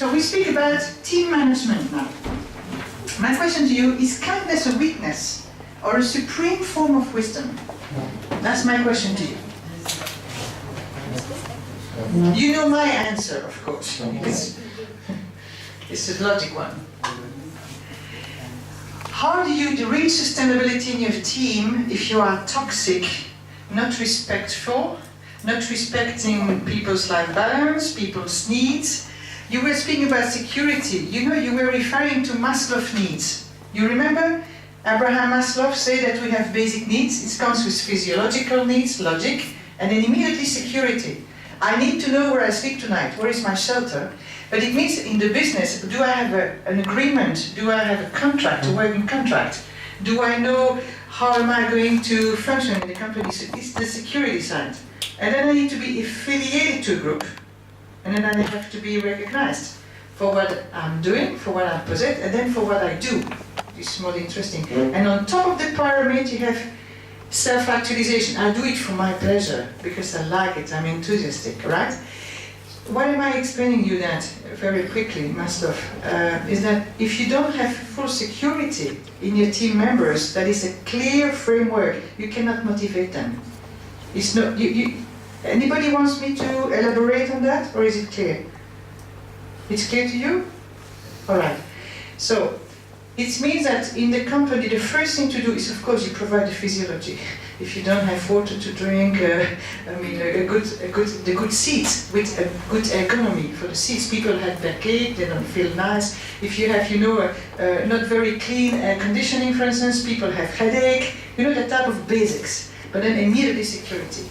So we speak about team management now. My question to you, is kindness a weakness or a supreme form of wisdom? That's my question to you. You know my answer, of course. It's a logic one. How do you reach sustainability in your team if you are toxic, not respectful, not respecting people's life balance, people's needs? You were speaking about security. You know, you were referring to Maslow's needs. You remember? Abraham Maslow said that we have basic needs. It comes with physiological needs, logic, and then immediately security. I need to know where I sleep tonight. Where is my shelter? But it means in the business, do I have an agreement? Do I have a contract, a working contract? Do I know how am I going to function in the company? So it's the security side. And then I need to be affiliated to a group. And then I have to be recognized for what I'm doing, for what I possess, and then for what I do. It's more interesting. And on top of the pyramid, you have self-actualization. I do it for my pleasure, because I like it, I'm enthusiastic, right? Why am I explaining you that very quickly, Maslow? Is that if you don't have full security in your team members, that is a clear framework, you cannot motivate them. It's not, anybody wants me to elaborate on that, or is it clear? It's clear to you? All right. So, it means that in the company, the first thing to do is, of course, you provide the physiology. If you don't have water to drink, the good seats with a good ergonomy for the seats. People have backache, they don't feel nice. If you have, not very clean air conditioning, for instance, people have headache. You know, that type of basics. But then immediately security.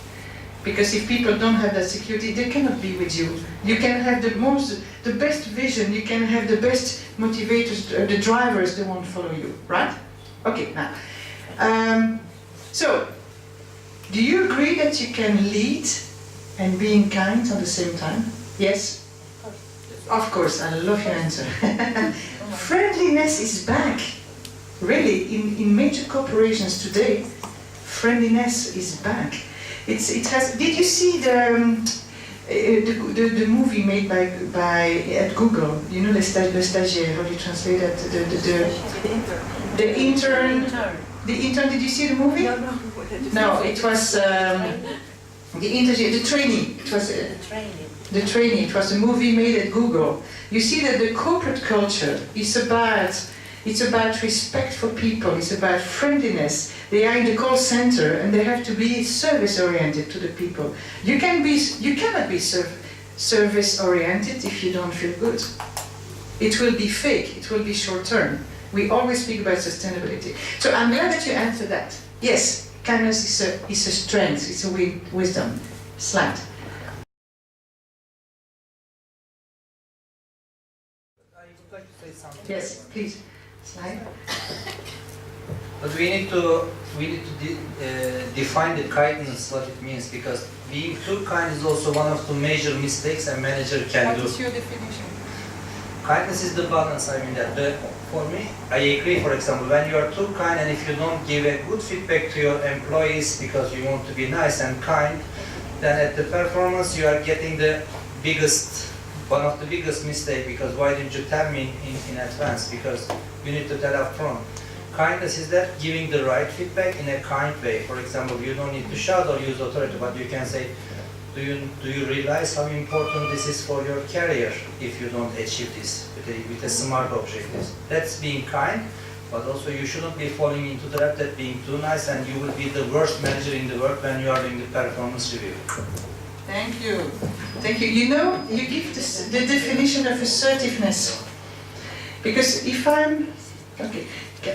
Because if people don't have that security, they cannot be with you. You can have the best vision, you can have the best motivators, the drivers, they won't follow you, right? Okay, now. So, do you agree that you can lead and being kind at the same time? Yes? Of course, I love your answer. Friendliness is back. Really, in major corporations today, friendliness is back. It has. Did you see the movie made by at Google? You know, le stagiaire. How do you translate that? The intern. The intern. Did you see the movie? No, it was the trainee. It was the trainee. It was a movie made at Google. You see that the corporate culture is about respect for people. It's about friendliness. They are in the call center and they have to be service-oriented to the people. You cannot be service-oriented if you don't feel good. It will be fake. It will be short-term. We always speak about sustainability. So I'm glad that you answered that. Yes, kindness is a strength. It's a wisdom. Slide. I would like to say something. Yes, please. Slide. But we need to define the kindness, what it means, because being too kind is also one of the major mistakes a manager can do. What is your definition? Kindness is the balance. I mean that. For me, I agree. For example, when you are too kind and if you don't give a good feedback to your employees because you want to be nice and kind, then at the performance you are getting one of the biggest mistake, because why didn't you tell me in advance? Because you need to tell up front. Kindness is that giving the right feedback in a kind way. For example, you don't need to shout or use authority, but you can say, do you realize how important this is for your career if you don't achieve this with a smart objectives? That's being kind, but also you shouldn't be falling into the trap that being too nice and you will be the worst manager in the world when you are doing the performance review. Thank you. Thank you. You know, you give the definition of assertiveness. Because if I'm... Okay.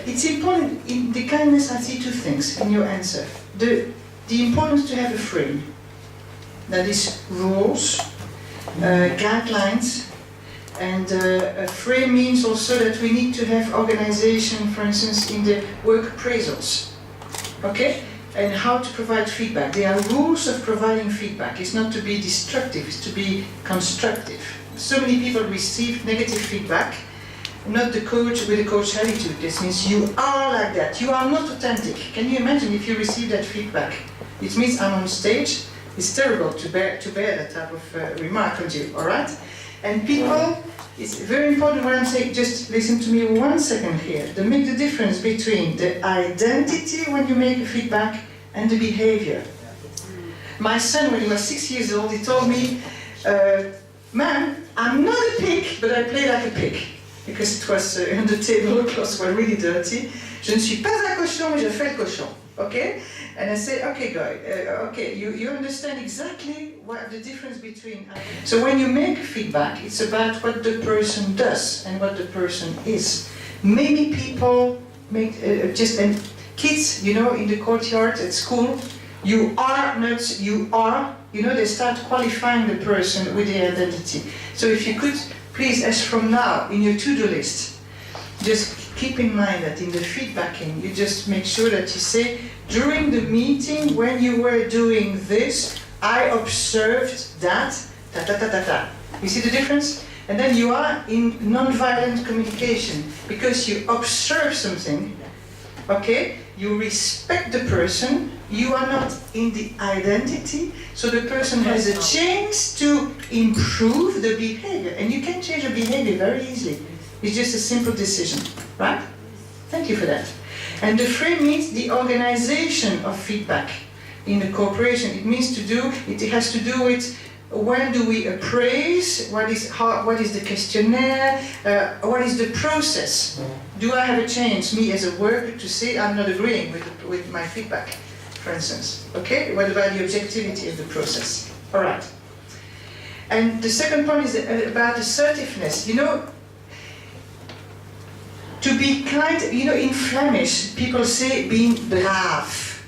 It's important, in the kindness I see two things in your answer. The importance to have a frame. That is rules, guidelines, and a frame means also that we need to have organization, for instance, in the work appraisals. Okay? And how to provide feedback. There are rules of providing feedback. It's not to be destructive, it's to be constructive. So many people receive negative feedback. Not the coach with a coach attitude. This means you are like that. You are not authentic. Can you imagine if you receive that feedback? It means I'm on stage. It's terrible to bear that type of remark on you. All right. And people, it's very important what I'm saying, just listen to me 1 second here. To make the difference between the identity when you make a feedback and the behavior. My son, when he was 6 years old, he told me, "Ma'am, I'm not a pig, but I play like a pig." Because it was on the table, clothes were really dirty. Je ne suis pas un cochon, mais je fais le cochon. Okay? And I said, okay, guy, okay, you understand exactly what the difference between. So when you make feedback, it's about what the person does and what the person is. Many people make and kids, you know, in the courtyard at school, you are not, you are, you know, they start qualifying the person with their identity. So if you could, please, as from now, in your to-do list, just keep in mind that in the feedbacking, you just make sure that you say, during the meeting, when you were doing this, I observed that, ta. You see the difference? And then you are in non-violent communication, because you observe something, okay? You respect the person, you are not in the identity, so the person has a chance to improve the behavior. And you can change your behavior very easily. It's just a simple decision, right? Thank you for that. And the frame means the organization of feedback in the corporation. It means it has to do with when do we appraise, what is the questionnaire, what is the process? Do I have a chance, me as a worker, to say I'm not agreeing with my feedback, for instance? Okay, what about the objectivity of the process? All right. And the second point is about assertiveness. You know, to be kind, you know, in Flemish, people say being brave.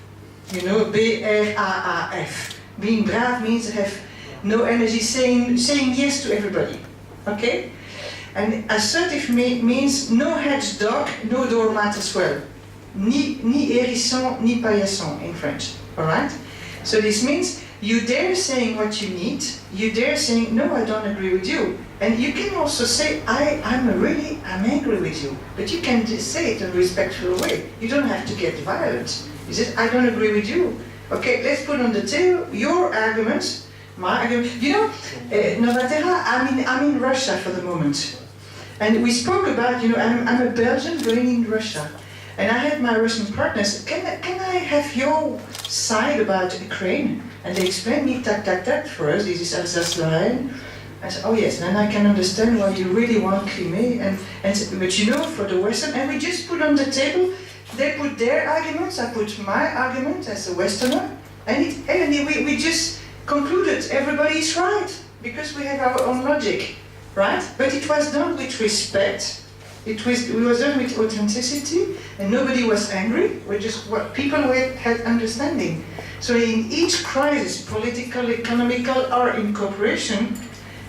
You know, B-R-A-A-F. Being brave means have no energy, saying yes to everybody. Okay? And assertive means no hedge dog, no doormat as well. Ni hérisson, ni paillasson in French. Alright? So this means you dare saying what you need, you dare saying, no, I don't agree with you. And you can also say, I'm angry with you. But you can just say it in a respectful way. You don't have to get violent. You say, I don't agree with you. Okay, let's put on the table your arguments, my argument. You know, Novatera, I'm in Russia for the moment. And we spoke about, you know, I'm a Belgian going in Russia. And I had my Russian partners, can I have your side about Ukraine? And they explained me, that for us, this is Alsace-Lorraine. I said, oh yes, then I can understand why you really want Crimea. But you know, for the Western, and we just put on the table, they put their arguments, I put my argument as a Westerner, and we just concluded everybody is right, because we have our own logic, right? But it was done with respect, it was done with authenticity, and nobody was angry, people had understanding. So in each crisis, political, economical, or in cooperation,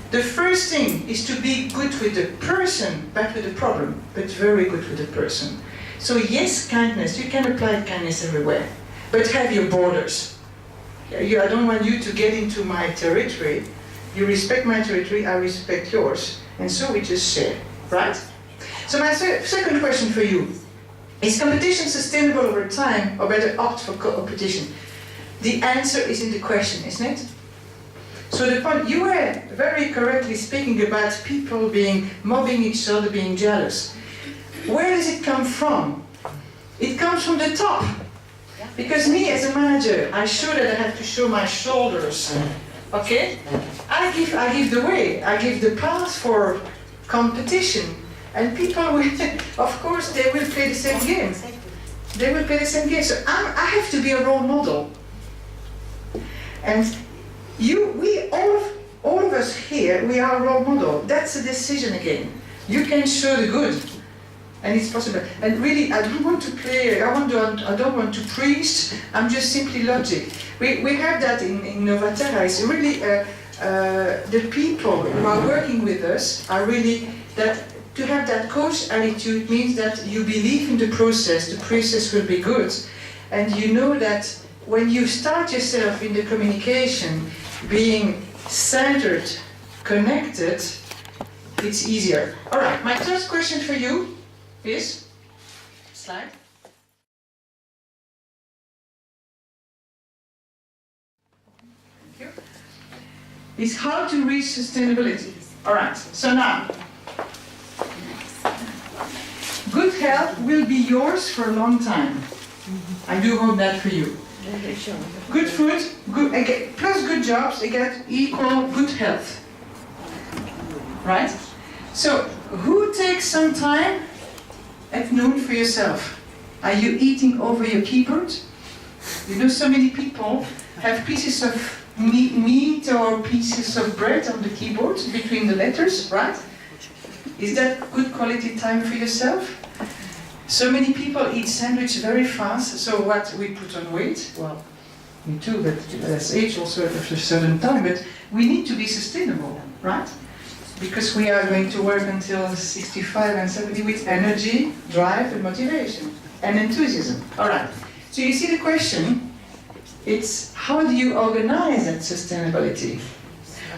the first thing is to be good with the person, bad with the problem, but very good with the person. So yes, kindness, you can apply kindness everywhere, but have your borders. I don't want you to get into my territory. You respect my territory, I respect yours. And so we just share, right? So my second question for you, is competition sustainable over time, or better opt for competition? The answer is in the question, isn't it? So the point, you were very correctly speaking about people mobbing each other, being jealous. Where does it come from? It comes from the top. Because me as a manager, I'm sure that I have to show my shoulders. Okay? I give the way, I give the path for competition. And people will, of course, they will play the same game. They will play the same game. So I have to be a role model. And all of us here, we are a role model. That's a decision again. You can show the good, and it's possible. And really, I don't want to play. I don't want to preach. I'm just simply logic. We have that in Novatera. It's really the people who are working with us are really that. To have that coach attitude means that you believe in the process will be good, and you know that when you start yourself in the communication, being centered, connected, it's easier. All right, my third question for you is, slide. Thank you. Is how to reach sustainability. All right, so now, good health will be yours for a long time. I do hope that for you. Good food, plus good jobs, equal good health. Right? So, who takes some time at noon for yourself? Are you eating over your keyboard? You know, so many people have pieces of meat or pieces of bread on the keyboard between the letters, right? Is that good quality time for yourself? So many people eat sandwich very fast, so what, we put on weight? Well, me too, but that's age also at a certain time, but we need to be sustainable, right? Because we are going to work until 65 and 70 with energy, drive and motivation and enthusiasm. All right, so you see the question, it's how do you organize that sustainability?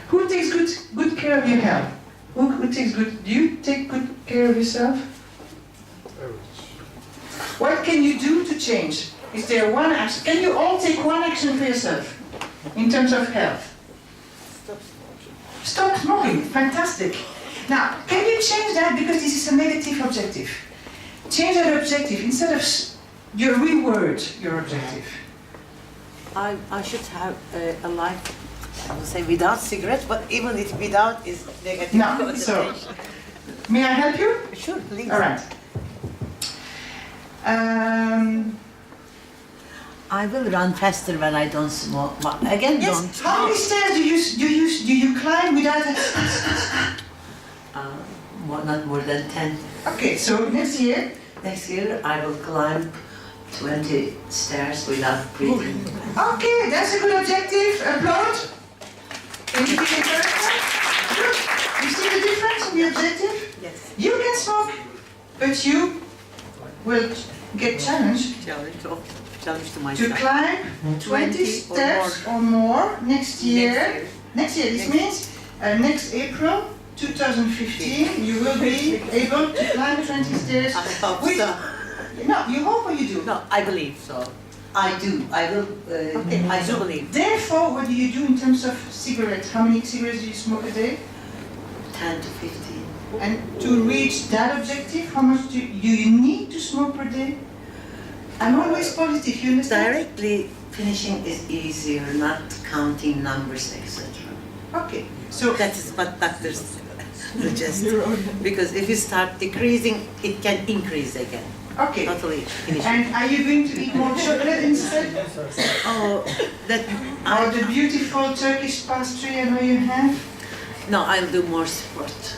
Who takes good care of your health? Who takes do you take good care of yourself? What can you do to change? Is there one action? Can you all take one action for yourself in terms of health? Stop smoking. Fantastic. Now, can you change that because this is a negative objective? Change that objective instead of you reword your objective. I should have a life, I would say without cigarettes, but even if without is negative. No, so, may I help you? Sure, please. All right. I will run faster when I don't smoke. But again, Yes. don't. How many stairs do you climb without a... Not more than 10. Okay, so next year. Next year I will climb 20 stairs without breathing. Okay, that's a good objective. Applaud. Can you give me a good? You see the difference in the objective? Yes. You can smoke, but you will get challenged Challenge to to myself. climb 20 steps or more next year. Next year, this means next April 2015, you will be able to climb 20 stairs. I hope so. No, you hope or you do? No, I believe so. I do. I will. Okay. I do believe. Therefore, what do you do in terms of cigarettes? How many cigarettes do you smoke a day? 10 to 15. And to reach that objective, how much do you need to smoke per day? I'm always positive, you understand? Directly finishing is easier, not counting numbers, etc. Okay, so That is what doctors suggest. Because if you start decreasing, it can increase again. okay. Totally finish. And are you going to eat more chocolate instead? Oh, that Or the beautiful Turkish pastry I know you have? no, I'll do more sport.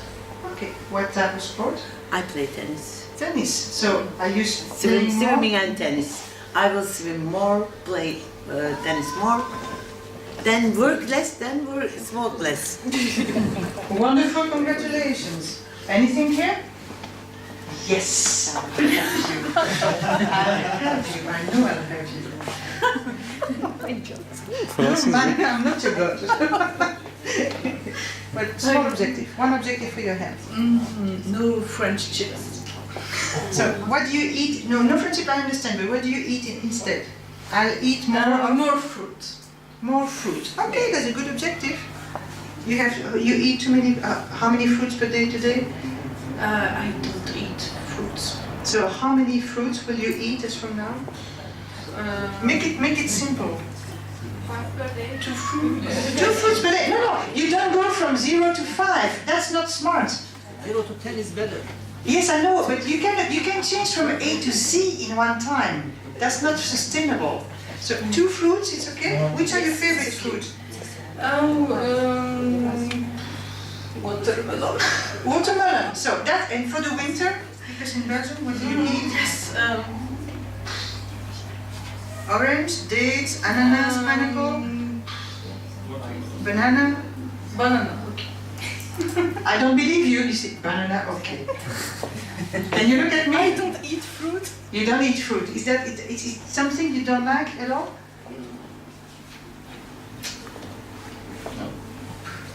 Okay, what type of sport? I play tennis. Tennis. So are you playing more? Swimming and tennis. I will swim more, play tennis more, then work less, then smoke less. Wonderful, congratulations. Anything here? Yes. I'll help you. I'll help you. I know I'll help you. No, I'm not your god. But small objective. One objective for your health. No French chips. So what do you eat? No friendship, I understand, but what do you eat instead? I'll eat more. More fruit. More fruit. Okay, that's a good objective. You eat too many. How many fruits per day today? I don't eat fruits. So how many fruits will you eat as from now? Make it simple. 5 per day. 2 fruits. 2 fruits per day. No, you don't go from 0 to 5. That's not smart. 0 to 10 is better. Yes, I know, but you can change from A to Z in one time. That's not sustainable. So 2 fruits, it's okay. Which are your favorite fruit? Watermelon. Watermelon. So that, and for the winter, because in Belgium, what do you eat? Yes. Orange, dates, ananas, pineapple, banana. Banana. Okay. I don't believe you. You say banana, okay. And you look at me. I don't eat fruit. You don't eat fruit. Is that is it something you don't like at all?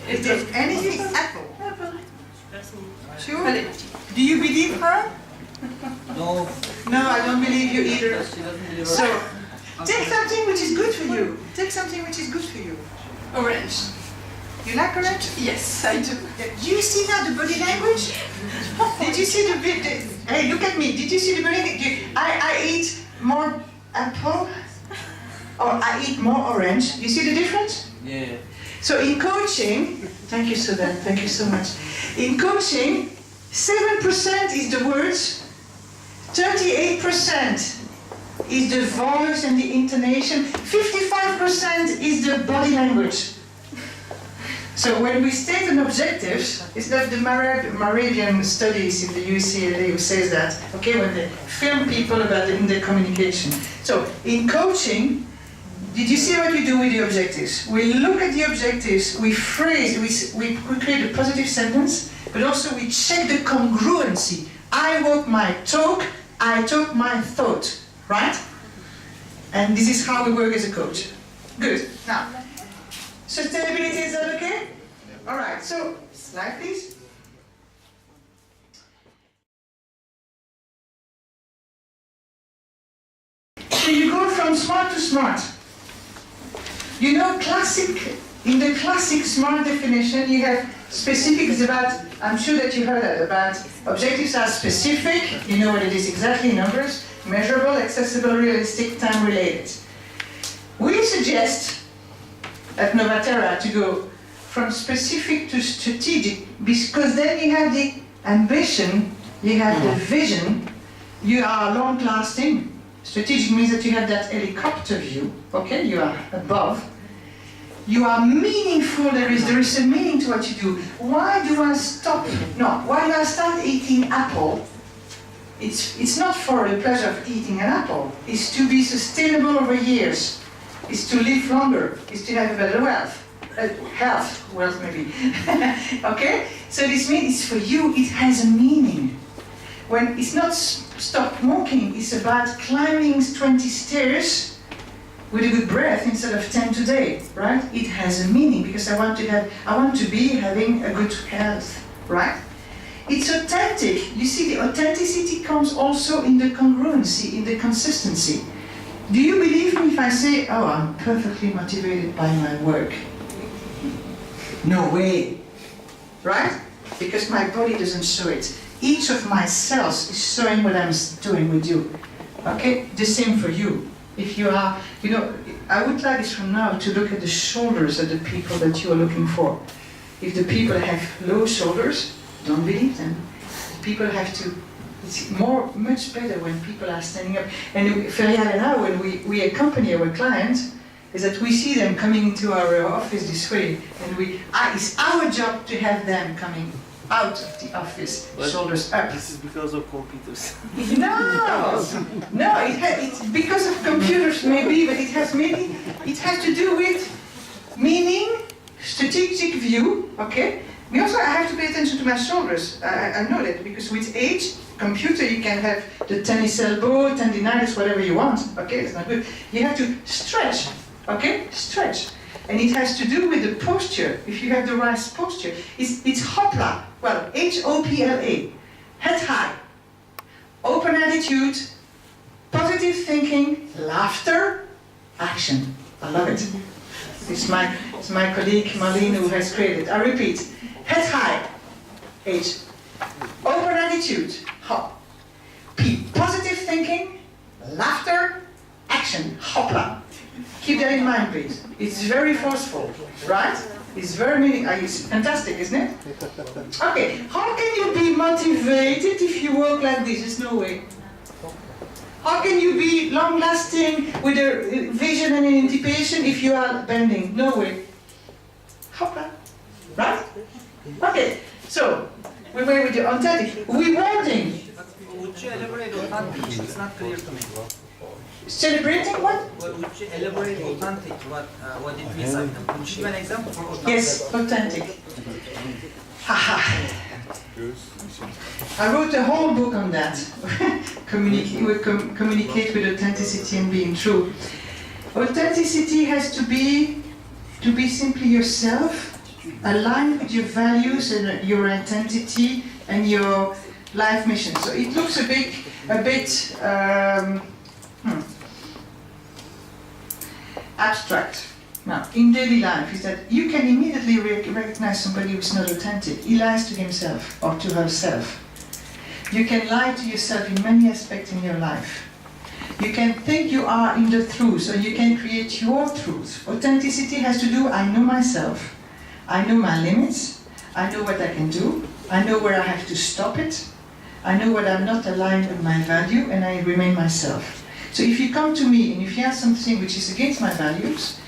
Is there anything? Apple. Sure. Do you believe her? No. No, I don't believe you either. She doesn't believe So, take something which is good for you. Take something which is good for you. Orange. You like orange? Yes, I do. Do you see now the body language? Did you see the bit? Hey, look at me. Did you see the body language? I eat more apple, or I eat more orange. You see the difference? Yeah. So in coaching, thank you, Sylviane, thank you so much. In coaching, 7% is the words, 38% is the voice and the intonation, 55% is the body language. So when we state an objective, it's not the Moravian studies in the UCLA who says that, okay, when they film people about in their communication. So in coaching, did you see what we do with the objectives? We look at the objectives, we phrase, we create a positive sentence, but also we check the congruency. I walk my talk, I talk my thought, right? And this is how we work as a coach. Good. Now, sustainability, is that okay? All right, so slide please. So you go from smart to smart. You know, in the classic SMART definition, you have specifics about, I'm sure that you heard that, about objectives are specific, you know what it is exactly, numbers, measurable, accessible, realistic, time-related. We suggest at Novaterra to go from specific to strategic, because then you have the ambition, you have the vision, you are long-lasting. Strategic means that you have that helicopter view, okay, you are above. You are meaningful, there is a meaning to what you do. Why do I stop? No, why do I start eating apple? It's not for the pleasure of eating an apple. It's to be sustainable over years. It's to live longer. It's to have a better wealth maybe. Okay? So this means it's for you, it has a meaning. When it's not stop walking, it's about climbing 20 stairs with a good breath instead of 10 today, right? It has a meaning because I want to be having a good health, right? It's authentic. You see, the authenticity comes also in the congruency, in the consistency. Do you believe me if I say, oh, I'm perfectly motivated by my work? No way, right? Because my body doesn't show it. Each of my cells is showing what I'm doing with you. Okay? The same for you. If you are, you know, I would like this from now to look at the shoulders of the people that you are looking for. If the people have low shoulders, don't believe them. People have to, it's much better when people are standing up. And Ferial and I, when we accompany our clients, is that we see them coming into our office this way, and it's our job to have them coming out of the office, but shoulders up. This is because of computers. No, it's because of computers maybe, but it has to do with meaning, strategic view, okay? We also, I have to pay attention to my shoulders. I know that because with age, computer, you can have the tennis elbow, tendinitis, whatever you want, okay? It's not good. You have to stretch, okay? Stretch. And it has to do with the posture. If you have the right posture, it's hopla. Well, H-O-P-L-A. Head high. Open attitude. Positive thinking. Laughter. Action. I love it. It's my colleague Marlene who has created. I repeat. Head high. H. Open attitude. Hop. P. Positive thinking. Laughter. Action. Hopla. Keep that in mind, please. It's very forceful, right? It's very meaningful. It's fantastic, isn't it? Okay, how can you be motivated if you walk like this? There's no way. How can you be long-lasting with a vision and anticipation if you are bending? No way. Hopla. Right? Okay, so we went with the authentic. Rewarding. Would you elaborate authentic? It's not clear to me. Celebrating what? Would you elaborate authentic? What it means? Would you give an example for authentic? Yes, authentic. Haha. I wrote a whole book on that. Communicate with authenticity and being true. Authenticity has to be simply yourself, aligned with your values and your identity and your life mission. So it looks a bit abstract. Now, in daily life, is that you can immediately recognize somebody who's not authentic. He lies to himself or to herself. You can lie to yourself in many aspects in your life. You can think you are in the truth, or you can create your truth. Authenticity has to do, I know myself, I know my limits, I know what I can do, I know where I have to stop it, I know when I'm not aligned with my value, and I remain myself. So if you come to me and if you have something which is against my values,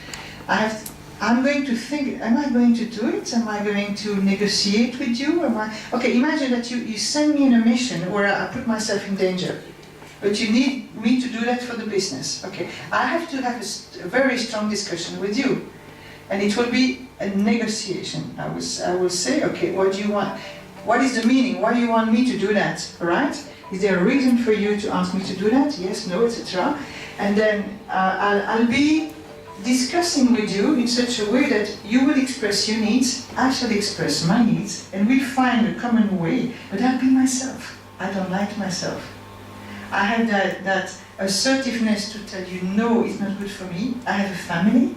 I'm going to think, am I going to do it? Am I going to negotiate with you? Okay, imagine that you send me on a mission where I put myself in danger. But you need me to do that for the business. Okay, I have to have a very strong discussion with you. And it will be a negotiation. I will say, okay, what do you want? What is the meaning? Why do you want me to do that? All right? Is there a reason for you to ask me to do that? Yes, no, etc. And then I'll be discussing with you in such a way that you will express your needs, I shall express my needs, and we'll find a common way. But I'll be myself. I don't lie to myself. I have that assertiveness to tell you, no, it's not good for me. I have a family,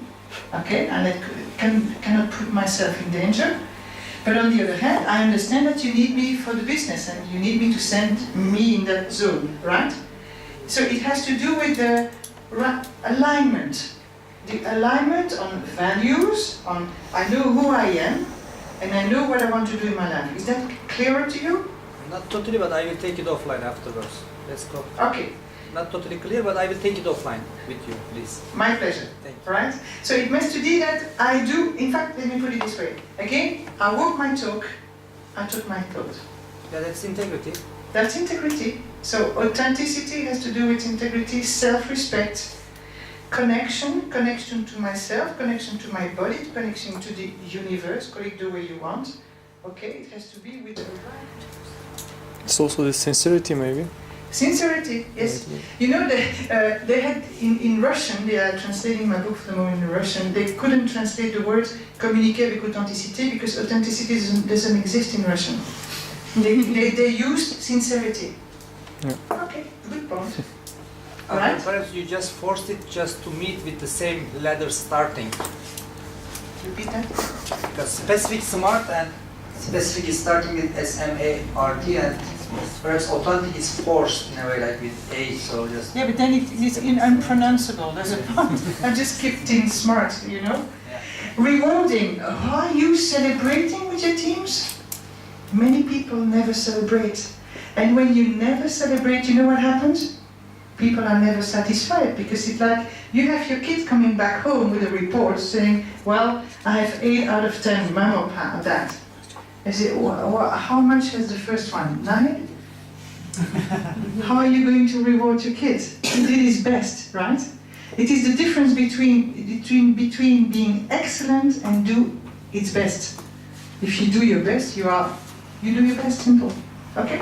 okay, and I cannot put myself in danger. But on the other hand, I understand that you need me for the business and you need me to send me in that zone, right? So it has to do with the alignment. The alignment on values, on I know who I am, and I know what I want to do in my life. Is that clearer to you? Not totally, but I will take it offline afterwards. Let's go. Okay. Not totally clear, but I will take it offline with you, please. My pleasure. Thank you. Right? So it means to be that I do, in fact, let me put it this way. Again, I walk my talk, I talk my thought. Yeah, that's integrity. That's integrity. So authenticity has to do with integrity, self-respect, connection to myself, connection to my body, connection to the universe, call it the way you want. Okay, it has to be with the right. It's also the sincerity, maybe. Sincerity, yes. You know, they had in Russian, they are translating my book for the moment in Russian, they couldn't translate the word communiquer avec authenticité because authenticity doesn't exist in Russian. They used sincerity. Yeah. Okay, good point. Alright? Perhaps you just forced it just to meet with the same letter starting. Repeat that. Because specific smart and specific is starting with S-M-A-R-T and perhaps authentic is forced in a way like with A, so just... Yeah, but then it is unpronounceable, there's a point. I just kept in smart, you know? Yeah. Rewarding. Are you celebrating with your teams? Many people never celebrate. And when you never celebrate, you know what happens? People are never satisfied because it's like you have your kid coming back home with a report saying, well, I have 8 out of 10, mum or dad. I say, how much has the first one? 9? How are you going to reward your kid? He did his best, right? It is the difference between being excellent and do its best. If you do your best, you do your best, simple. Okay?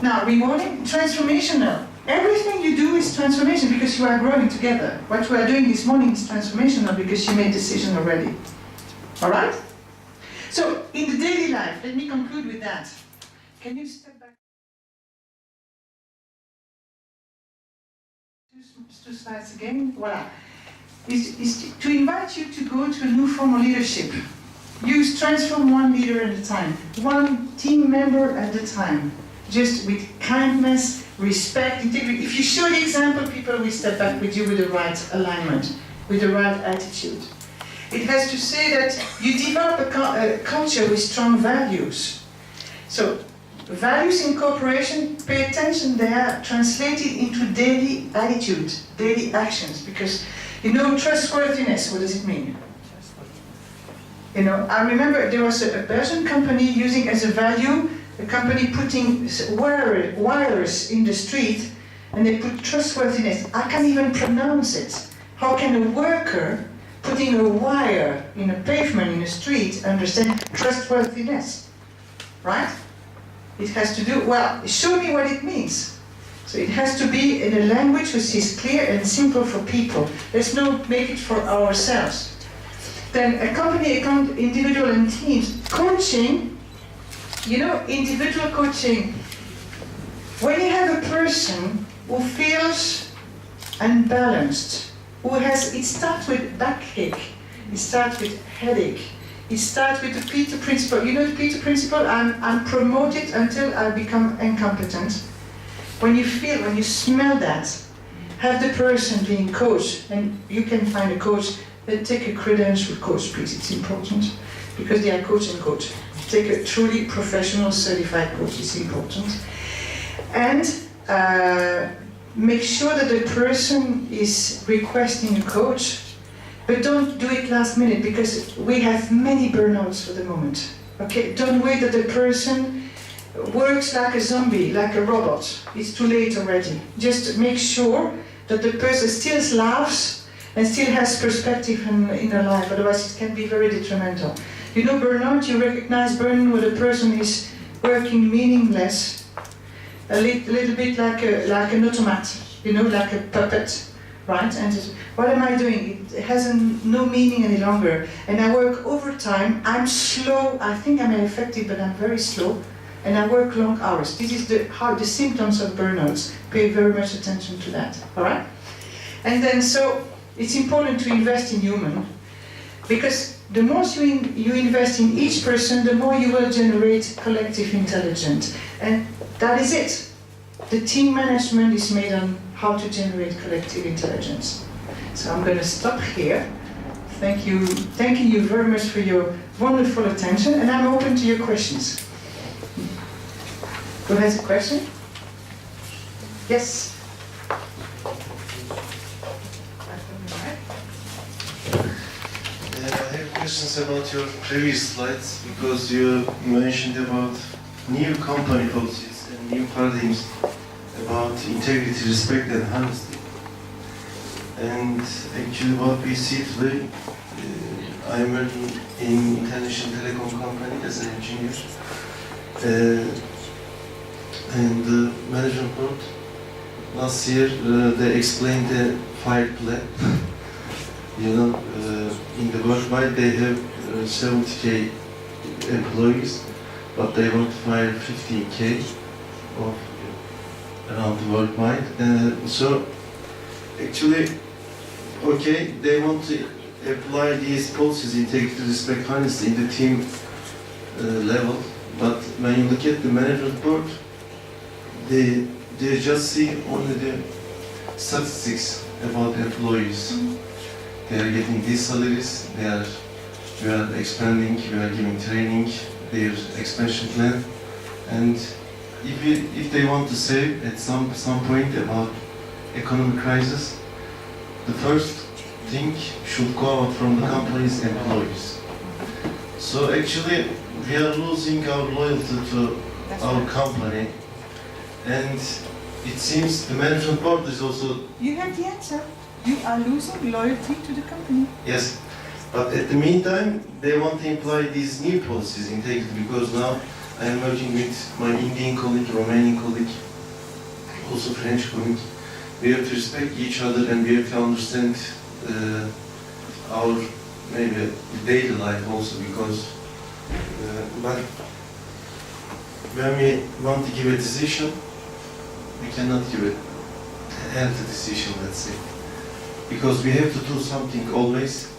Now, rewarding, transformational. Everything you do is transformation because you are growing together. What we are doing this morning is transformational because you made a decision already. Alright? So, in the daily life, let me conclude with that. Can you step back? Two slides again. Voila. Is to invite you to go to a new form of leadership. Use transform one leader at a time, one team member at a time. Just with kindness, respect, integrity. If you show the example, people will step back with you with the right alignment, with the right attitude. It has to say that you develop a culture with strong values. So, values in cooperation, pay attention, they are translated into daily attitude, daily actions. Because, you know, trustworthiness, what does it mean? You know, I remember there was a Belgian company using as a value, a company putting wires in the street, and they put trustworthiness. I can't even pronounce it. How can a worker putting a wire in a pavement in a street understand trustworthiness? Right? It has to do, well, show me what it means. So it has to be in a language which is clear and simple for people. Let's not make it for ourselves. Then accompany individual and teams. Coaching, you know, individual coaching. When you have a person who feels unbalanced, it starts with backache, It starts with headache. It starts with the Peter principle. You know the Peter principle? I'm promoted until I become incompetent. When you feel, when you smell that, have the person being coached, and you can find a coach, then take a credential coach, please. It's important because they are coach and coach. Take a truly professional certified coach. It's important. And make sure that the person is requesting a coach, but don't do it last minute because we have many burnouts for the moment. Okay, don't wait that the person works like a zombie, like a robot. It's too late already. Just make sure that the person still laughs and still has perspective in their life, otherwise it can be very detrimental. You know burnout, you recognize burnout where the person is working meaningless, a little bit like an automat, you know, like a puppet, right? And what am I doing? It has no meaning any longer. And I work overtime, I'm slow, I think I'm effective, but I'm very slow. And I work long hours. This is the symptoms of burnouts. Pay very much attention to that, all right? And then, so, it's important to invest in human, because the more you invest in each person, the more you will generate collective intelligence. And that is it. The team management is made on how to generate collective intelligence. So I'm going to stop here. Thank you. Thanking you very much for your wonderful attention, and I'm open to your questions. Who has a question? Yes. I have questions about your previous slides, because you mentioned about new company policies and new paradigms about integrity, respect and honesty. And actually what we see today, I'm working in international telecom company as an engineer. And the management board, last year they explained the fire plan. You know, in the worldwide they have 70k employees, but they want to fire 15k of around the worldwide. So actually, okay, they want to apply these policies, integrity, respect, honesty in the team level, but when you look at the management board, they just see only the statistics about employees. They are getting these salaries, we are expanding, we are giving training, their expansion plan. And if they want to save at some point about economic crisis, the first thing should go out from the company's employees. So actually, we are losing our loyalty to our company. And it seems the management board is also... You have the answer. You are losing loyalty to the company. Yes, but at the meantime, they want to imply these new policies in integrity, because now I am working with my Indian colleague, Romanian colleague, also French colleague. We have to respect each other and we have to understand our maybe daily life also, because but when we want to give a decision, we cannot give a healthy decision, let's say. Because we have to do something always.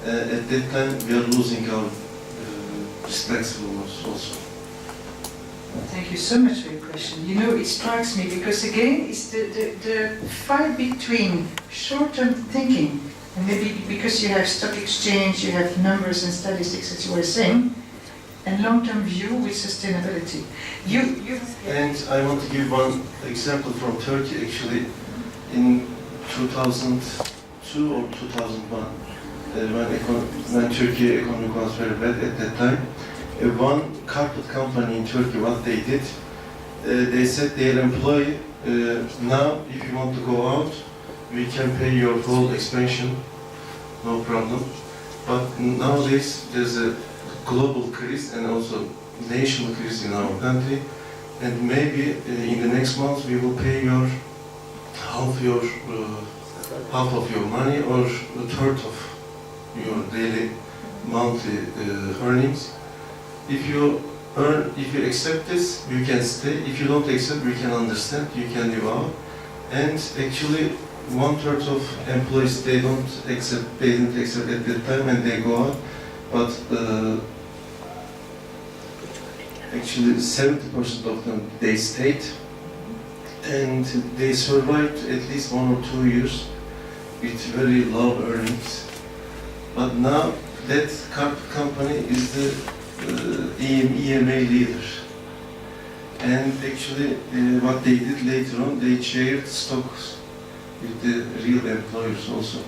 At that time, we are losing our respectfulness also. Thank you so much for your question. You know, it strikes me because again, it's the fight between short-term thinking, and maybe because you have stock exchange, you have numbers and statistics, as you were saying, and long-term view with sustainability. And I want to give one example from Turkey, actually, in 2002 or 2001, when Turkey economy was very bad at that time. One carpet company in Turkey, what they did, they said their employee, now if you want to go out, we can pay your whole expansion, no problem. But nowadays there's a global crisis and also national crisis in our country, and maybe in the next month we will pay your half of your money or a third of your daily monthly earnings. If you accept this, you can stay. If you don't accept, we can understand, you can live out. And actually, 1/3 of employees they didn't accept at that time and they go out, but actually 70% of them they stayed and they survived at least 1 or 2 years with very low earnings. But now that company is the EMA leader. And actually, what they did later on, they shared stocks with the real employers also.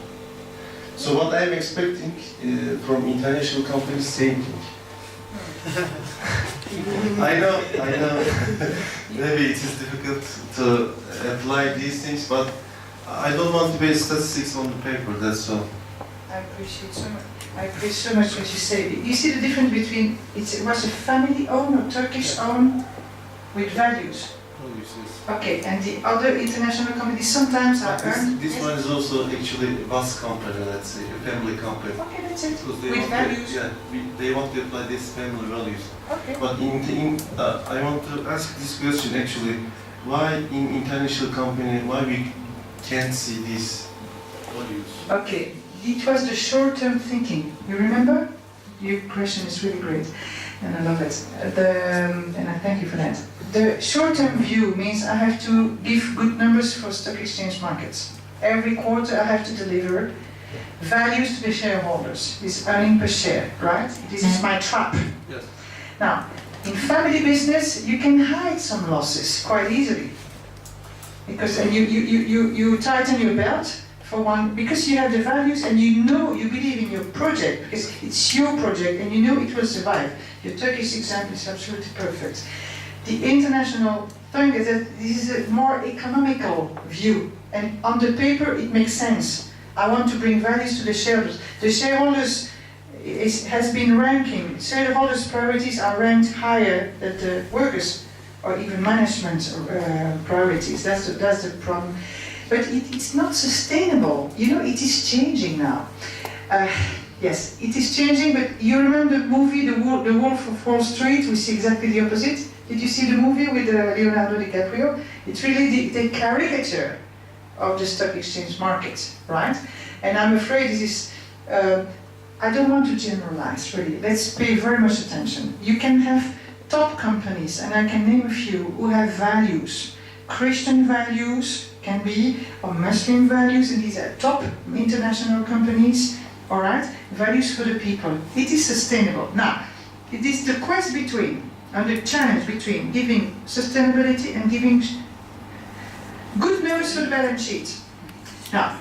So what I'm expecting from international companies, same thing. I know. Maybe it is difficult to apply these things, but I don't want to base statistics on the paper, that's all. I appreciate so much what you say. You see the difference between it was a family-owned or Turkish-owned with values. Okay, and the other international companies sometimes are earned. This one is also actually a bus company, let's say, a family company. Okay, that's it. Because they With want values. they want to apply these family values. Okay. But I want to ask this question actually, why in international company, why we can't see these values? Okay, it was the short-term thinking. You remember? Your question is really great, and I love it. And I thank you for that. The short-term view means I have to give good numbers for stock exchange markets. Every quarter I have to deliver values to the shareholders. This earning per share, right? This is my trap. Yes. Now, in family business, you can hide some losses quite easily. Because then you tighten your belt for one, because you have the values and you know, you believe in your project, because it's your project and you know it will survive. Your Turkish example is absolutely perfect. The international thing is that this is a more economical view, and on the paper it makes sense. I want to bring values to the shareholders. The shareholders has been ranking, shareholders' priorities are ranked higher than the workers' or even management priorities. That's the problem. But it's not sustainable. You know, it is changing now. Yes, it is changing, but you remember the movie The Wolf of Wall Street? We see exactly the opposite. Did you see the movie with Leonardo DiCaprio? It's really the caricature of the stock exchange market, right? And I'm afraid this is, I don't want to generalize, really. Let's pay very much attention. You can have top companies, and I can name a few, who have values. Christian values can be, or Muslim values, and these are top international companies, all right? Values for the people. It is sustainable. Now, it is the quest between, and the challenge between giving sustainability and giving good numbers for the balance sheet. Now,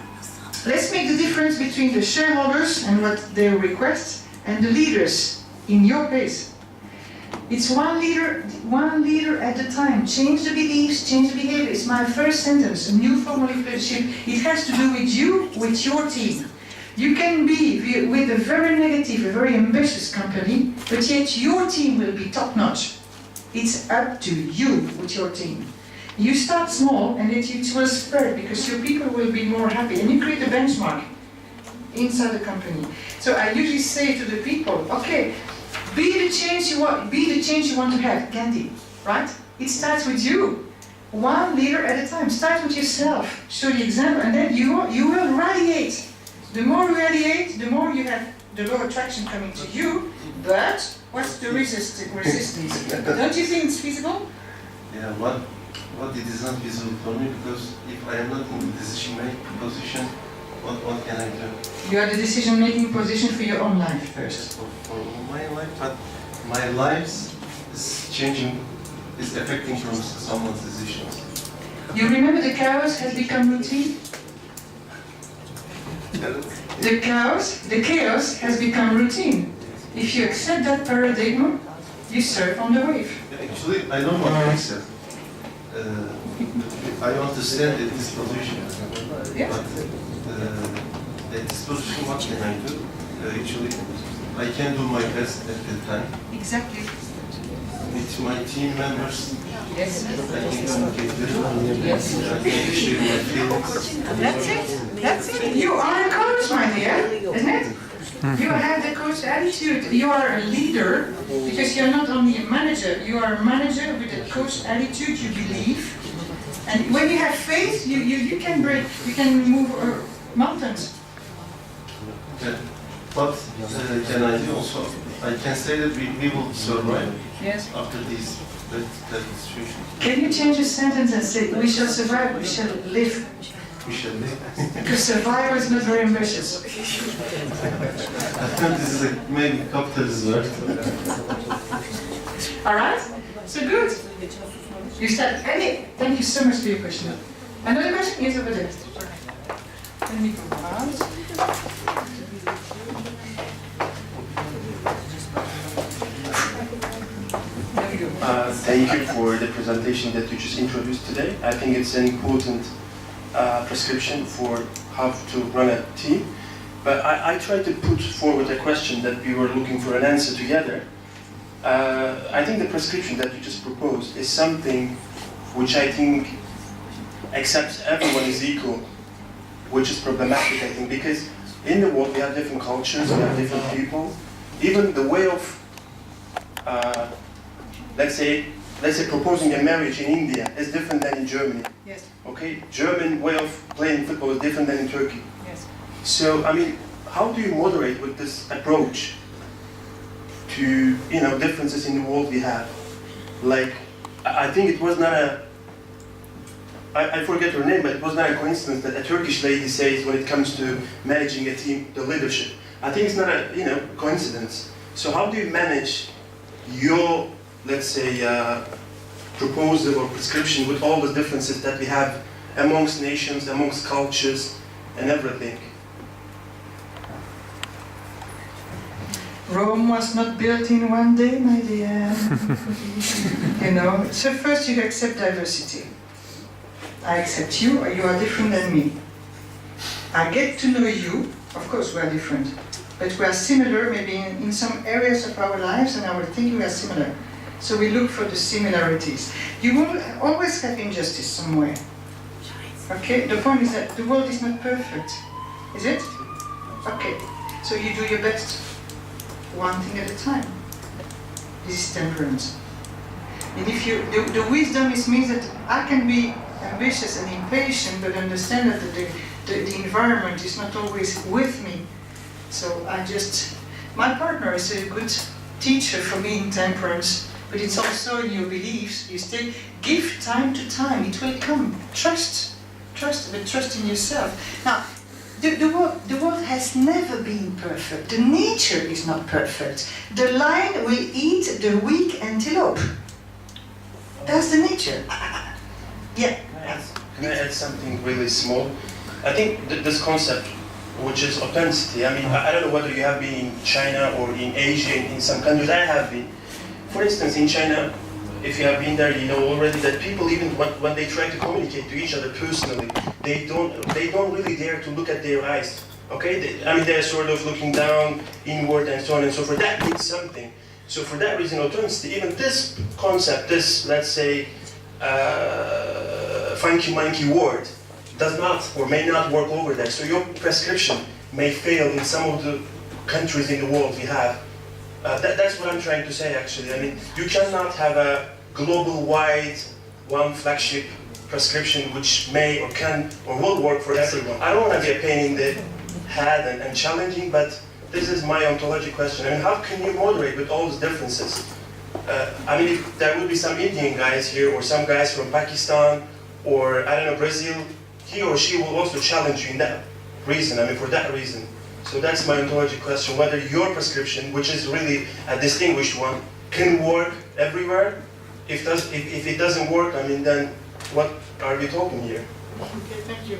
let's make the difference between the shareholders and what they request and the leaders in your case. It's one leader at a time. Change the beliefs, change the behavior. It's my first sentence, a new form of leadership. It has to do with you, with your team. You can be with a very negative, a very ambitious company, but yet your team will be top-notch. It's up to you with your team. You start small and it will spread because your people will be more happy, and you create a benchmark inside the company. So I usually say to the people, okay, be the change you want to have, Gandhi, right? It starts with you. One leader at a time. Start with yourself. Show the example, and then you will radiate. The more you radiate, the more you have the law of attraction coming to you. But what's the resistance? Don't you think it's feasible? Yeah, what it is not visible for me, because if I am not in the decision-making position, what can I do? You are the decision-making position for your own life first. For my life, but my life is changing, is affecting from someone's decisions. You remember the chaos has become routine? The chaos has become routine. If you accept that paradigm, you surf on the wave. Actually, I don't want to accept. I want to stand at this position. Yeah. But at this position, what can I do? Actually, I can do my best at the time. Exactly. With my team members, Yes. I can communicate with them. Yes. I can share my feelings. That's it. That's it. You are a coach, my dear, isn't it? You have the coach attitude. You are a leader because you're not only a manager. You are a manager with a coach attitude. You believe And when you have faith, you can break, you can move mountains. Okay. But can I also, I can say that we will survive Yes. after this, that situation. Can you change a sentence and say, we shall survive, we shall live? We shall live. Because survival is not very ambitious. This is a maybe capitalist word. All right? So good. You start. Thank you so much for your question. Another question is over there. Let me go out. There we go. Thank you for the presentation that you just introduced today. I think it's an important prescription for how to run a team. But I tried to put forward a question that we were looking for an answer together. I think the prescription that you just proposed is something which I think accepts everyone is equal, which is problematic, I think, because in the world we have different cultures, we have different people. Even the way of, let's say proposing a marriage in India is different than in Germany. Yes. Okay, German way of playing football is different than in Turkey. Yes. So, I mean, how do you moderate with this approach to, differences in the world we have? Like, I think it was not I forget her name, but it was not a coincidence that a Turkish lady says when it comes to managing a team, the leadership. I think it's not a, coincidence. So how do you manage your, let's say, proposal or prescription with all the differences that we have amongst nations, amongst cultures, and everything? Rome was not built in one day, my dear. So first you accept diversity. I accept you, you are different than me. I get to know you, of course we are different, but we are similar maybe in some areas of our lives and our thinking we are similar. So we look for the similarities. You will always have injustice somewhere. Okay, the point is that the world is not perfect, is it? Okay, so you do your best, one thing at a time. This is temperance. And if the wisdom means that I can be ambitious and impatient, but understand that the environment is not always with me. So my partner is a good teacher for me in temperance, but it's also in your beliefs. You give time to time, it will come. Trust, but trust in yourself. Now, the world has never been perfect. The nature is not perfect. The lion will eat the weak antelope. That's the nature. Yeah. Can I add something really small? I think this concept, which is authenticity, I mean, I don't know whether you have been in China or in Asia, in some countries. I have been. For instance, in China, if you have been there, you know already that people, even when they try to communicate to each other personally, they don't really dare to look at their eyes. Okay, they're sort of looking down, inward, and so on and so forth. That means something. So for that reason, authenticity, even this concept, this, let's say, funky-monkey word, does not or may not work over there. So your prescription may fail in some of the countries in the world we have. That's what I'm trying to say, actually. I mean, you cannot have a global-wide, one flagship prescription which may or can or will work for everyone. I don't want to be a pain in the head and challenging, but this is my ontology question. I mean, how can you moderate with all these differences? I mean, if there would be some Indian guys here or some guys from Pakistan or, I don't know, Brazil, he or she will also challenge you in that reason, for that reason. So that's my ontology question, whether your prescription, which is really a distinguished one, can work everywhere. If it doesn't work, then what are we talking here? Okay, thank you.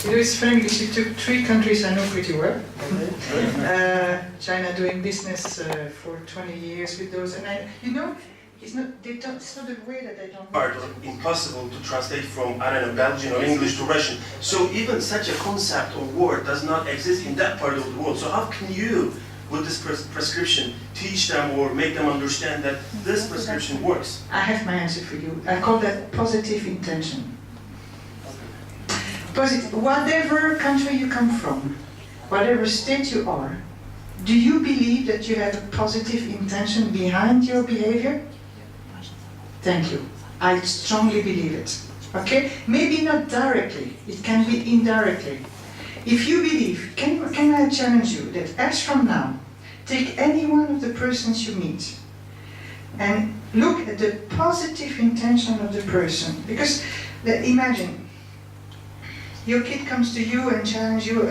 It's funny because you took 3 countries I know pretty well. China doing business for 20 years with those, and it's not the way that they don't. Hard or impossible to translate from, I don't know, Belgian or English to Russian. So even such a concept or word does not exist in that part of the world. So how can you, with this prescription, teach them or make them understand that this prescription works? I have my answer for you. I call that positive intention. Whatever country you come from, whatever state you are, do you believe that you have a positive intention behind your behavior? Thank you. I strongly believe it. Okay? Maybe not directly, it can be indirectly. If you believe, can I challenge you that as from now, take any one of the persons you meet and look at the positive intention of the person. Because imagine, your kid comes to you and challenges you,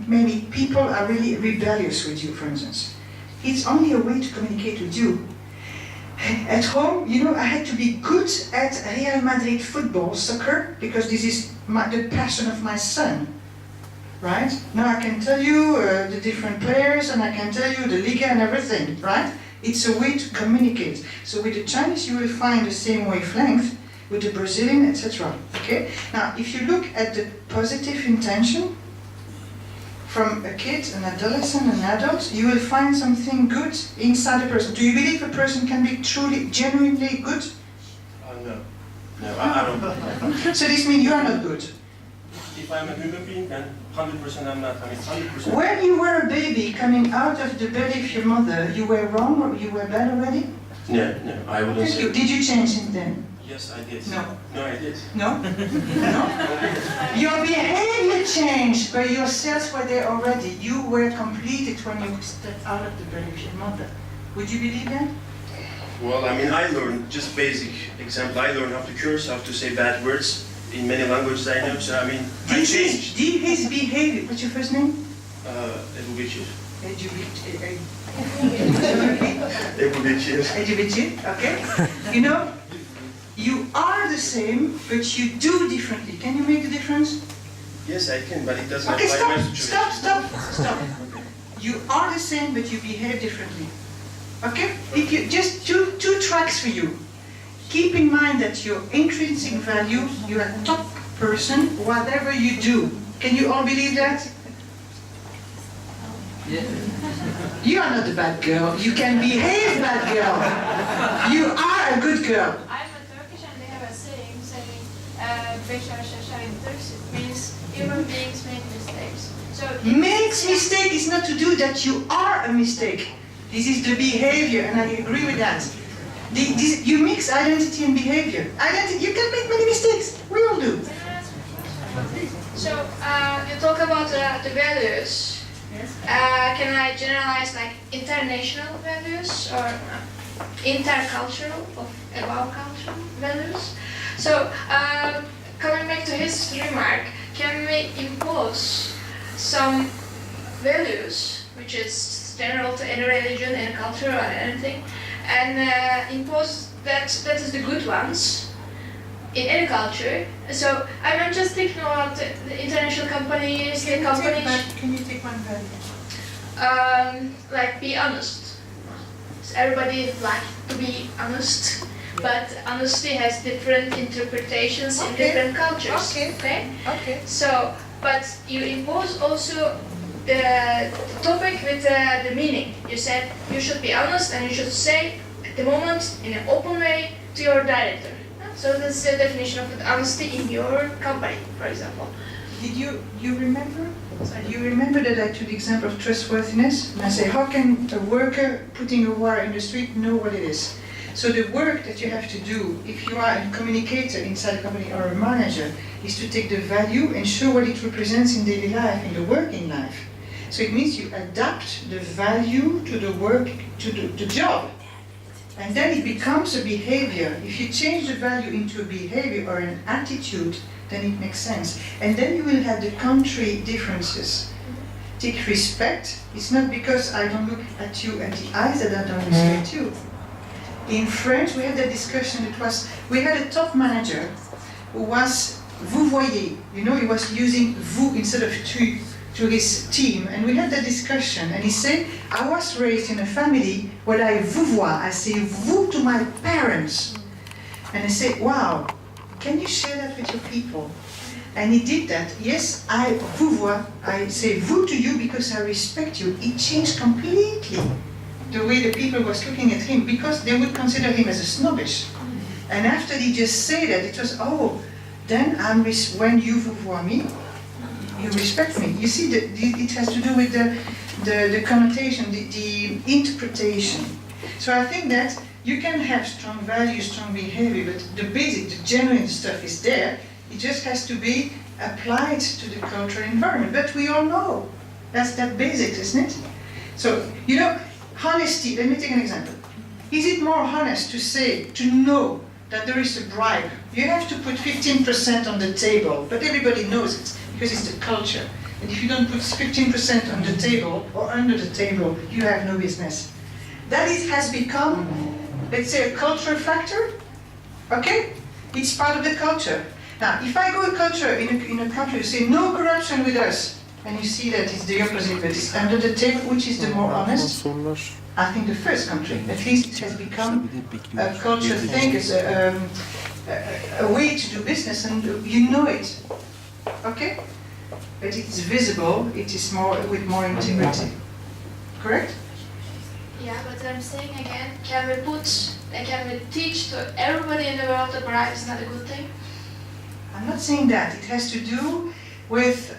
maybe people are really rebellious with you, for instance. It's only a way to communicate with you. At home, I had to be good at Real Madrid football, soccer, because this is the passion of my son. Right? Now I can tell you the different players and I can tell you the Liga and everything, right? It's a way to communicate. So with the Chinese you will find the same wavelength, with the Brazilian, etc. Okay? Now if you look at the positive intention from a kid, an adolescent, an adult, you will find something good inside a person. Do you believe a person can be truly, genuinely good? No. No, I don't. So this means you are not good. If I'm a human being, then 100% I'm not. I mean, 100%. When you were a baby coming out of the belly of your mother, you were wrong or you were bad already? No, I wouldn't Thank say. you. Did you change since then? Yes, I did. No. No, I did. No? No? Your behavior changed, but your cells were there already. You were completed when you stepped out of the belly of your mother. Would you believe that? Well, I mean, I learned, just basic example, I learned how to curse, how to say bad words in many languages I know, so I mean, I changed. His behavior, what's your first name? Edubicius. Edubicius, okay? You are the same, but you do differently. Can you make the difference? Yes, I can, but it doesn't Okay, apply to my situation. stop. You are the same, but you behave differently. Okay? If you just two tracks for you. Keep in mind that your intrinsic value, you're a top person, whatever you do. Can you all believe that? Yeah. You are not a bad girl. You can behave bad girl. You are a good girl. I'm a Turkish and they have a saying Beşer şaşar in Turkish. It means human beings make mistakes. So Makes mistake is not to do that, you are a mistake. This is the behavior, and I agree with that. You mix identity and behavior. Identity, you can make many mistakes. We all do. So you talk about the values. Can I generalize like international values or intercultural of above cultural values? So coming back to his remark, can we impose some values which is general to any religion, any culture or anything, and impose that is the good ones in any culture? So I'm just thinking about the international companies, the companies. Can you take one value? Like be honest. So everybody like to be honest, but honesty has different interpretations in different cultures. Okay. So, but you impose also the topic with the meaning. You said you should be honest and you should say at the moment in an open way to your director. So this is the definition of honesty in your company, for example. Did you remember? You remember that I took the example of trustworthiness? And I say, how can a worker putting a wire in the street know what it is? So the work that you have to do, if you are a communicator inside a company or a manager, is to take the value and show what it represents in daily life, in the working life. So it means you adapt the value to the work, to the job. And then it becomes a behavior. If you change the value into a behavior or an attitude, then it makes sense. And then you will have the country differences. Take respect. It's not because I don't look at you at the eyes that I don't respect you. In French, we had a discussion. We had a top manager who was vouvoyer. He was using vous instead of tu to his team. And we had that discussion. And he said, I was raised in a family where I vouvoie. I say vous to my parents. And I said, wow, can you share that with your people? And he did that. Yes, I vouvoie. I say vous to you because I respect you. It changed completely the way the people was looking at him, because they would consider him as a snobbish. And after he just said that, it was, then when you vouvoie me, you respect me. You see, it has to do with the connotation, the interpretation. So I think that You can have strong values, strong behavior, but the basic, the genuine stuff is there. It just has to be applied to the cultural environment. But we all know that's that basics, isn't it? So, you know, honesty, let me take an example. Is it more honest to say, to know that there is a bribe? You have to put 15% on the table, but everybody knows it because it's the culture. And if you don't put 15% on the table or under the table, you have no business. That has become, let's say, a cultural factor. Okay? It's part of the culture. Now, if I go a culture in a country, you say no corruption with us, and you see that it's the opposite, but it's under the table, which is the more honest. I think the first country, at least it has become a culture thing, it's a way to do business, and you know it. Okay? But it's visible, it is more with more integrity. Correct? Yeah, but I'm saying again, can we teach to everybody in the world that bribe is not a good thing? I'm not saying that. It has to do with,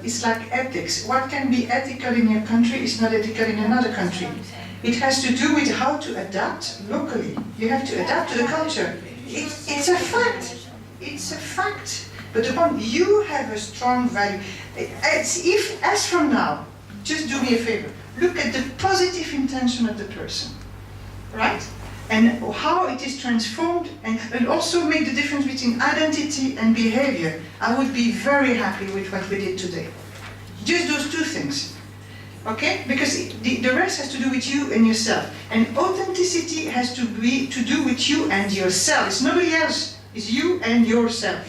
it's like ethics. What can be ethical in your country is not ethical in another country. It has to do with how to adapt locally. You have to adapt to the culture. It's a fact. It's a fact. But upon you have a strong value. As from now, just do me a favor. Look at the positive intention of the person, right? And how it is transformed, and also make the difference between identity and behavior. I would be very happy with what we did today. Just those two things, okay? Because the rest has to do with you and yourself. And authenticity has to do with you and yourself. It's nobody else, it's you and yourself.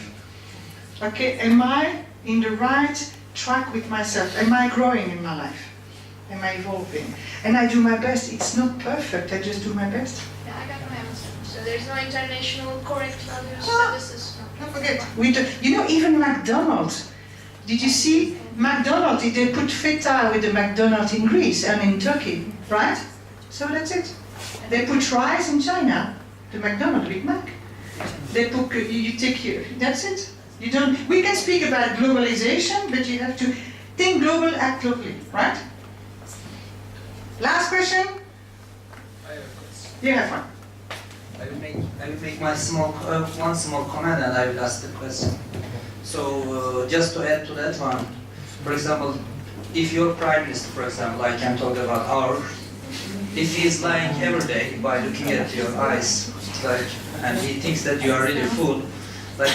Okay, am I in the right track with myself? Am I growing in my life? Am I evolving? And I do my best. It's not perfect, I just do my best. Yeah, I got my answer. So there's no international correct values. This is Don't forget, you know, even McDonald's. Did you see McDonald's? They put feta with the McDonald's in Greece and in Turkey, right? So that's it. They put rice in China, the McDonald's Big Mac. They put that's it. You don't. We can speak about globalization, but you have to think global, act locally, right? Last question. You have one. I will make my one small comment, and I will ask the question. So just to add to that one, for example, if your prime minister, for example, I can talk about ours, if he is lying every day by looking at your eyes, like, and he thinks that you are really full, like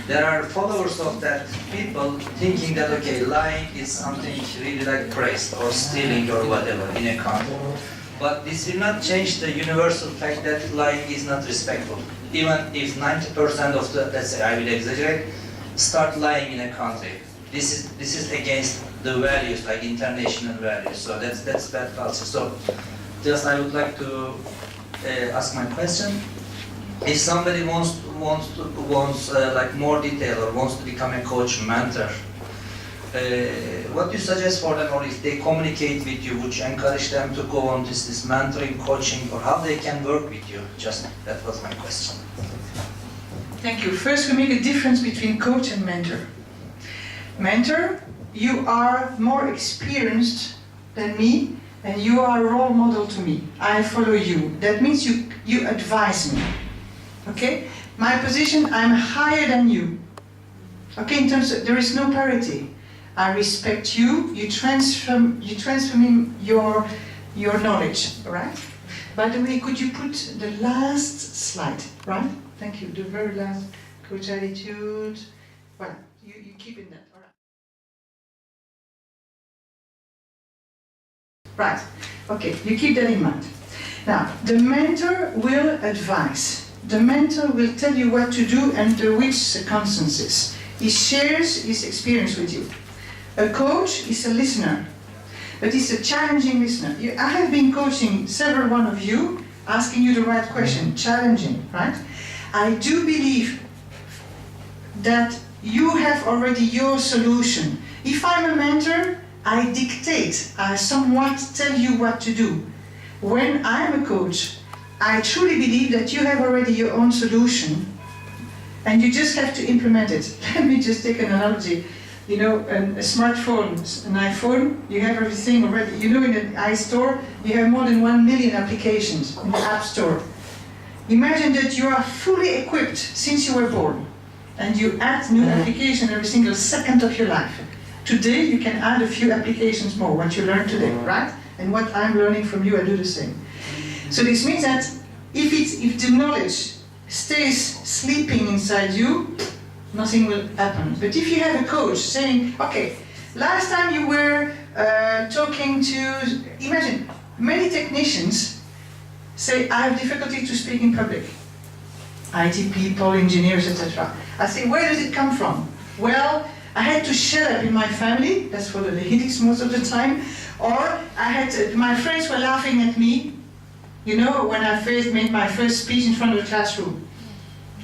there are followers of that people thinking that okay, lying is something really like praised or stealing or whatever in a country. But this will not change the universal fact that lying is not respectful. Even if 90% of the, let's say I will exaggerate, start lying in a country. This is against the values, like international values. So that's bad culture. So just I would like to ask my question. If somebody wants like more detail or wants to become a coach, mentor, what do you suggest for them, or if they communicate with you, would you encourage them to go on this mentoring, coaching, or how they can work with you? Just that was my question. Thank you. First, we make a difference between coach and mentor. Mentor, you are more experienced than me, and you are a role model to me. I follow you. That means you advise me. Okay? My position, I'm higher than you. Okay, in terms of, there is no parity. I respect you, you transfer me your knowledge, right? By the way, could you put the last slide, right? Thank you, the very last, coach attitude. Well, you keep in that, all right. Right, okay, you keep that in mind. Now, the mentor will advise. The mentor will tell you what to do under which circumstances. He shares his experience with you. A coach is a listener, but he's a challenging listener. I have been coaching several one of you, asking you the right question, challenging, right? I do believe that you have already your solution. If I'm a mentor, I dictate, I somewhat tell you what to do. When I'm a coach, I truly believe that you have already your own solution and you just have to implement it. Let me just take an analogy. you know, a smartphone, an iPhone, you have everything already. You know, in an iStore, you have more than 1 million applications in the App Store. Imagine that you are fully equipped since you were born, and you add new application every single second of your life. Today, you can add a few applications more, what you learned today, right? And what I'm learning from you, I do the same. So this means that if the knowledge stays sleeping inside you, nothing will happen. But if you have a coach saying, okay, last time you were talking to, imagine, many technicians say, I have difficulty to speak in public. IT people, engineers, etc. I say, where does it come from? Well, I had to shut up in my family, that's for the headaches most of the time, or I had my friends were laughing at me, you know, when I first made my first speech in front of the classroom.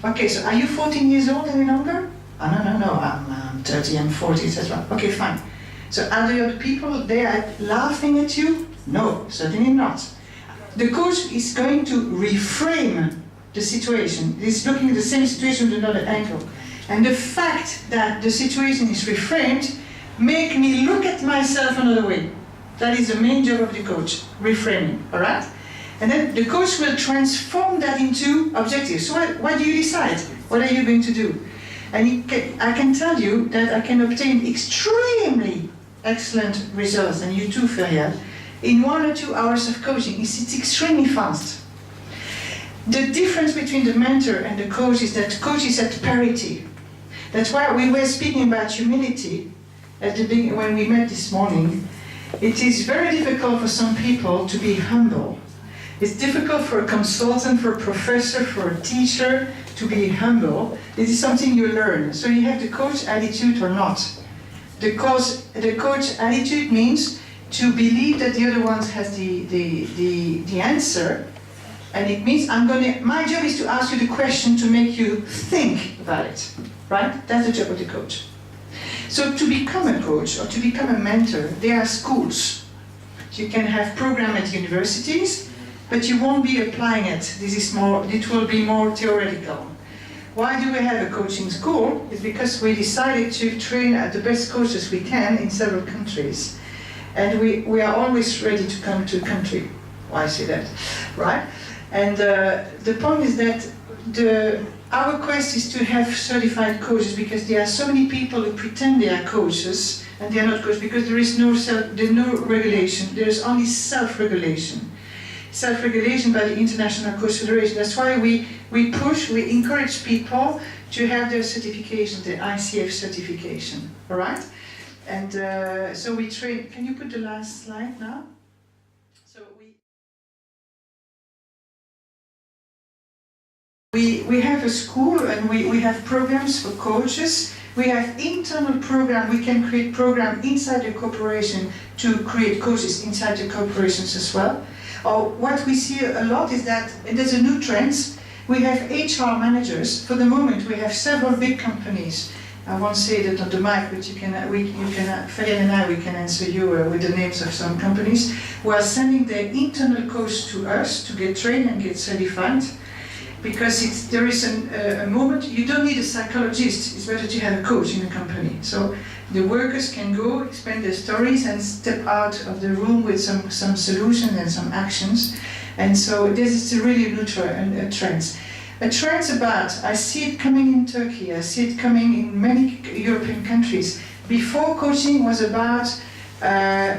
Okay, so are you 14 years old any longer? Oh, no, I'm 30, I'm 40, etc. Okay, fine. So are the other people there laughing at you? No, certainly not. The coach is going to reframe the situation. He's looking at the same situation with another angle. And the fact that the situation is reframed make me look at myself another way. That is the main job of the coach, reframing, all right? And then the coach will transform that into objectives. So what do you decide? What are you going to do? And I can tell you that I can obtain extremely excellent results, and you too, Feria, in 1 or 2 hours of coaching. It's extremely fast. The difference between the mentor and the coach is that coach is at parity. That's why we were speaking about humility at the beginning when we met this morning. It is very difficult for some people to be humble. It's difficult for a consultant, for a professor, for a teacher to be humble. This is something you learn. So you have the coach attitude or not. The coach attitude means to believe that the other one has the answer. And it means my job is to ask you the question to make you think about it. Right? That's the job of the coach. So to become a coach or to become a mentor, there are schools. You can have program at universities, but you won't be applying it. It will be more theoretical. Why do we have a coaching school? It's because we decided to train the best coaches we can in several countries. And we are always ready to come to a country. Why say that? Right? And the point is that our quest is to have certified coaches, because there are so many people who pretend they are coaches and they are not coaches, because there's no regulation. There's only self-regulation. Self-regulation by the International Coach Federation. That's why we encourage people to have their certification, the ICF certification. All right? And so we train. Can you put the last slide now? We have a school, and we have programs for coaches. We have internal program. We can create program inside the corporation to create coaches inside the corporations as well. Or what we see a lot is that, and there's a new trend, we have HR managers. For the moment, we have several big companies. I won't say that on the mic, but Feria and I, we can answer you with the names of some companies who are sending their internal coach to us to get trained and get certified. Because there is a moment, you don't need a psychologist, it's better to have a coach in a company. So the workers can go, explain their stories, and step out of the room with some solutions and some actions. And so this is really a new trend. A trend about, I see it coming in Turkey, I see it coming in many European countries. Before, coaching was about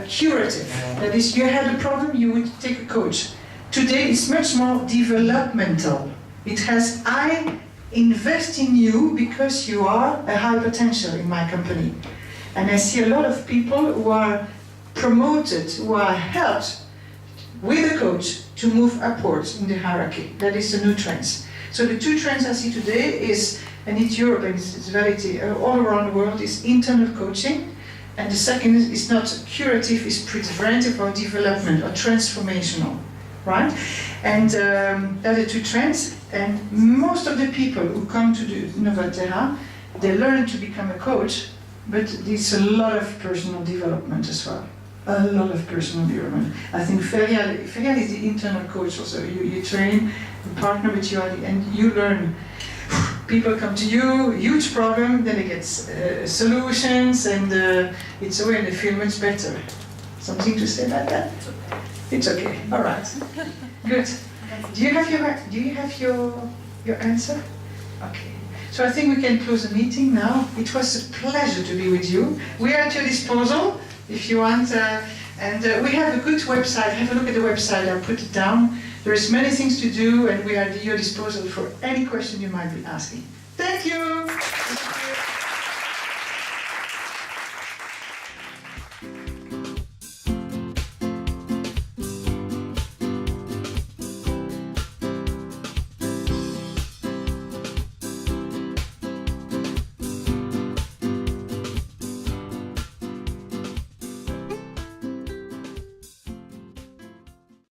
curative. That is, you had a problem, you would take a coach. Today it's much more developmental. It has, I invest in you because you are a high potential in my company. And I see a lot of people who are promoted, who are helped with a coach to move upwards in the hierarchy. That is the new trends. So the two trends I see today is, and it's Europe and it's valid all around the world, is internal coaching. And the second is not curative, is preventive or development or transformational. Right? And that are two trends. And most of the people who come to the Novaterra, they learn to become a coach, but it's a lot of personal development as well. A lot of personal development. I think Feria is the internal coach also. You train, you partner with you, and you learn People come to you, huge problem, then they get solutions, and it's when they feel much better. Something to say about that? It's okay. All right. Good. Do you have your answer? Okay. So I think we can close the meeting now. It was a pleasure to be with you. We are at your disposal if you want, and we have a good website. Have a look at the website. I'll put it down. There is many things to do, and we are at your disposal for any question you might be asking. Thank you.